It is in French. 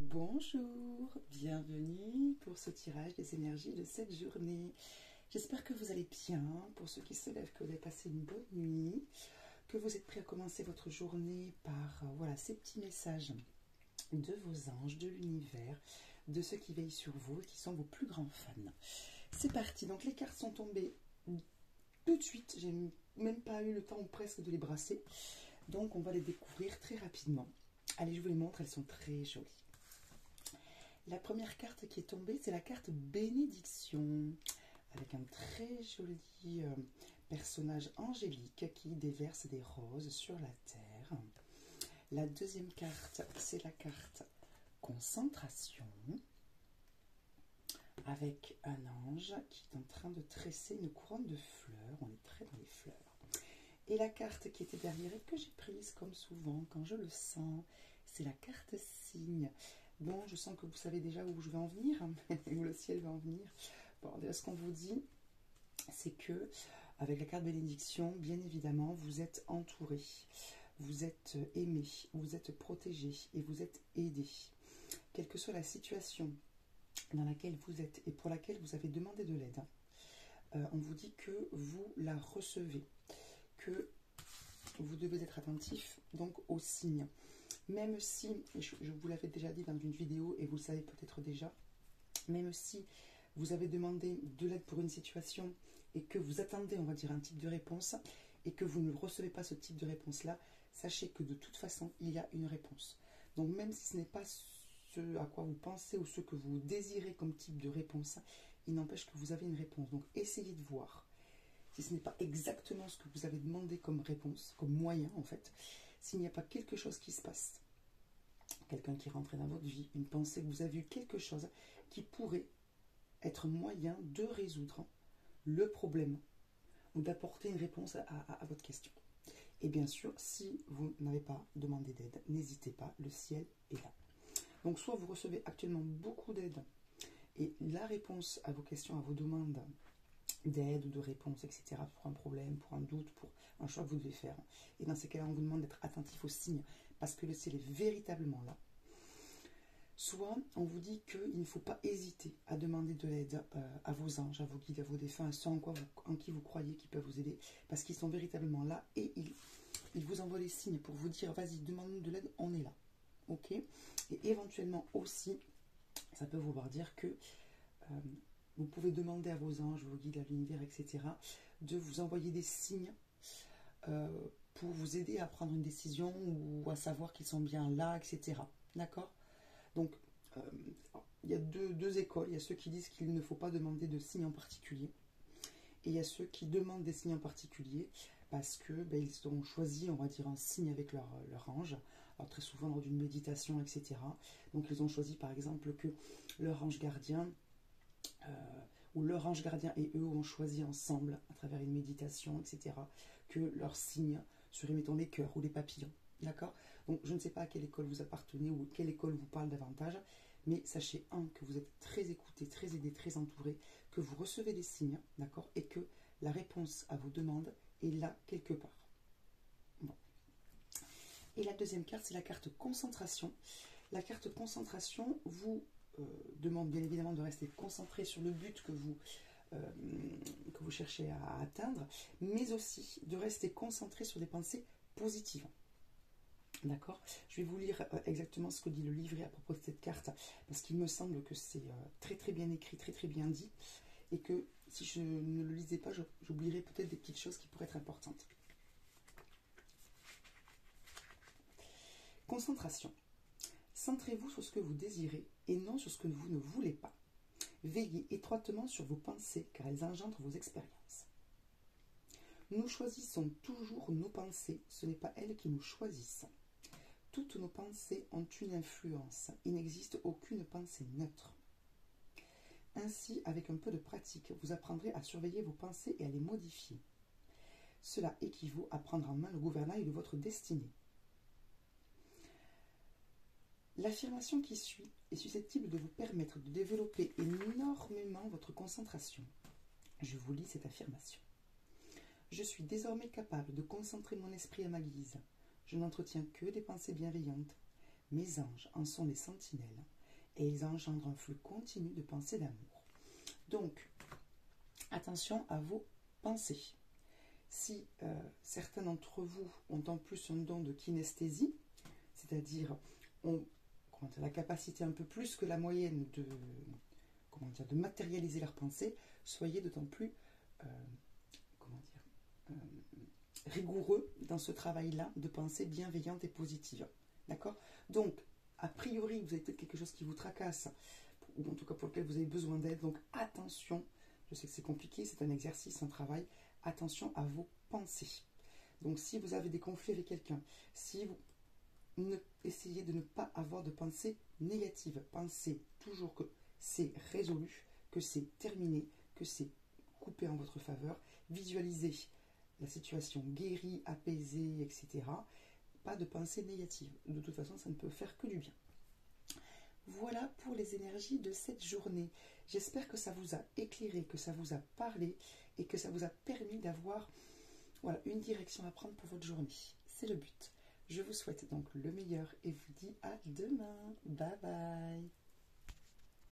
Bonjour, bienvenue pour ce tirage des énergies de cette journée. J'espère que vous allez bien. Pour ceux qui se lèvent, que vous avez passé une bonne nuit, que vous êtes prêts à commencer votre journée par voilà, ces petits messages de vos anges, de l'univers, de ceux qui veillent sur vous et qui sont vos plus grands fans. C'est parti, donc les cartes sont tombées tout de suite. J'ai même pas eu le temps ou presque de les brasser. Donc on va les découvrir très rapidement. Allez, je vous les montre, elles sont très jolies. La première carte qui est tombée, c'est la carte bénédiction, avec un très joli personnage angélique qui déverse des roses sur la terre. La deuxième carte, c'est la carte concentration, avec un ange qui est en train de tresser une couronne de fleurs. On est très dans les fleurs. Et la carte qui était derrière et que j'ai prise comme souvent quand je le sens, c'est la carte cygne. Bon, je sens que vous savez déjà où je vais en venir, où le ciel va en venir. Bon, déjà, ce qu'on vous dit, c'est que avec la carte bénédiction, bien évidemment, vous êtes entouré, vous êtes aimé, vous êtes protégé et vous êtes aidé. Quelle que soit la situation dans laquelle vous êtes et pour laquelle vous avez demandé de l'aide, on vous dit que vous la recevez, que vous devez être attentif donc aux signes. Même si, je vous l'avais déjà dit dans une vidéo et vous le savez peut-être déjà, même si vous avez demandé de l'aide pour une situation et que vous attendez, on va dire, un type de réponse et que vous ne recevez pas ce type de réponse-là, sachez que de toute façon, il y a une réponse. Donc même si ce n'est pas ce à quoi vous pensez ou ce que vous désirez comme type de réponse, il n'empêche que vous avez une réponse. Donc essayez de voir si ce n'est pas exactement ce que vous avez demandé comme réponse, comme moyen en fait, s'il n'y a pas quelque chose qui se passe, quelqu'un qui rentre dans votre vie, une pensée que vous avez eue, quelque chose qui pourrait être moyen de résoudre le problème ou d'apporter une réponse à votre question. Et bien sûr, si vous n'avez pas demandé d'aide, n'hésitez pas, le ciel est là. Donc soit vous recevez actuellement beaucoup d'aide et la réponse à vos questions, à vos demandes d'aide ou de réponse, etc., pour un problème, pour un doute, pour un choix que vous devez faire. Et dans ces cas-là, on vous demande d'être attentif aux signes, parce que le ciel est véritablement là. Soit on vous dit qu'il ne faut pas hésiter à demander de l'aide à vos anges, à vos guides, à vos défunts, à ceux en qui vous croyez qui peuvent vous aider, parce qu'ils sont véritablement là et ils vous envoient des signes pour vous dire, vas-y, demande-nous de l'aide, on est là. Ok. Et éventuellement aussi, ça peut vouloir dire que vous pouvez demander à vos anges, vos guides, à l'univers, etc., de vous envoyer des signes pour vous aider à prendre une décision ou à savoir qu'ils sont bien là, etc. D'accord? Donc, il y a deux écoles. Il y a ceux qui disent qu'il ne faut pas demander de signes en particulier. Et il y a ceux qui demandent des signes en particulier parce que ils ont choisi, on va dire, un signe avec leur ange. Alors très souvent lors d'une méditation, etc. Donc ils ont choisi par exemple que leur ange gardien où leur ange gardien et eux ont choisi ensemble, à travers une méditation, etc., que leur signe serait, mettons, les cœurs ou les papillons. D'accord? Donc, je ne sais pas à quelle école vous appartenez ou quelle école vous parle davantage, mais sachez, que vous êtes très écouté, très aidé, très entouré, que vous recevez des signes, d'accord? Et que la réponse à vos demandes est là quelque part. Bon. Et la deuxième carte, c'est la carte concentration. La carte concentration vous demande bien évidemment de rester concentré sur le but que vous cherchez à atteindre, mais aussi de rester concentré sur des pensées positives. D'accord? Je vais vous lire exactement ce que dit le livret à propos de cette carte, parce qu'il me semble que c'est très très bien écrit, très très bien dit, et que si je ne le lisais pas, j'oublierais peut-être des petites choses qui pourraient être importantes. Concentration. Centrez-vous sur ce que vous désirez et non sur ce que vous ne voulez pas. Veillez étroitement sur vos pensées car elles engendrent vos expériences. Nous choisissons toujours nos pensées, ce n'est pas elles qui nous choisissent. Toutes nos pensées ont une influence, il n'existe aucune pensée neutre. Ainsi, avec un peu de pratique, vous apprendrez à surveiller vos pensées et à les modifier. Cela équivaut à prendre en main le gouvernail de votre destinée. L'affirmation qui suit est susceptible de vous permettre de développer énormément votre concentration. Je vous lis cette affirmation. Je suis désormais capable de concentrer mon esprit à ma guise. Je n'entretiens que des pensées bienveillantes. Mes anges en sont les sentinelles. et ils engendrent un flux continu de pensées d'amour. Donc, attention à vos pensées. Si certains d'entre vous ont en plus un don de kinesthésie, c'est-à-dire ont la capacité un peu plus que la moyenne de matérialiser leurs pensées, soyez d'autant plus rigoureux dans ce travail-là de pensée bienveillante et positive. D'accord? Donc, a priori, vous avez peut-être quelque chose qui vous tracasse, ou en tout cas pour lequel vous avez besoin d'aide. Donc, attention, je sais que c'est compliqué, c'est un exercice, un travail. Attention à vos pensées. Donc, si vous avez des conflits avec quelqu'un, si vous essayez de ne pas avoir de pensées négatives, pensez toujours que c'est résolu, que c'est terminé, que c'est coupé en votre faveur, visualisez la situation guérie, apaisée, etc. Pas de pensée négative. De toute façon, ça ne peut faire que du bien. Voilà pour les énergies de cette journée. J'espère que ça vous a éclairé, que ça vous a parlé et que ça vous a permis d'avoir une direction à prendre pour votre journée. C'est le but. Je vous souhaite donc le meilleur et vous dis à demain. Bye bye.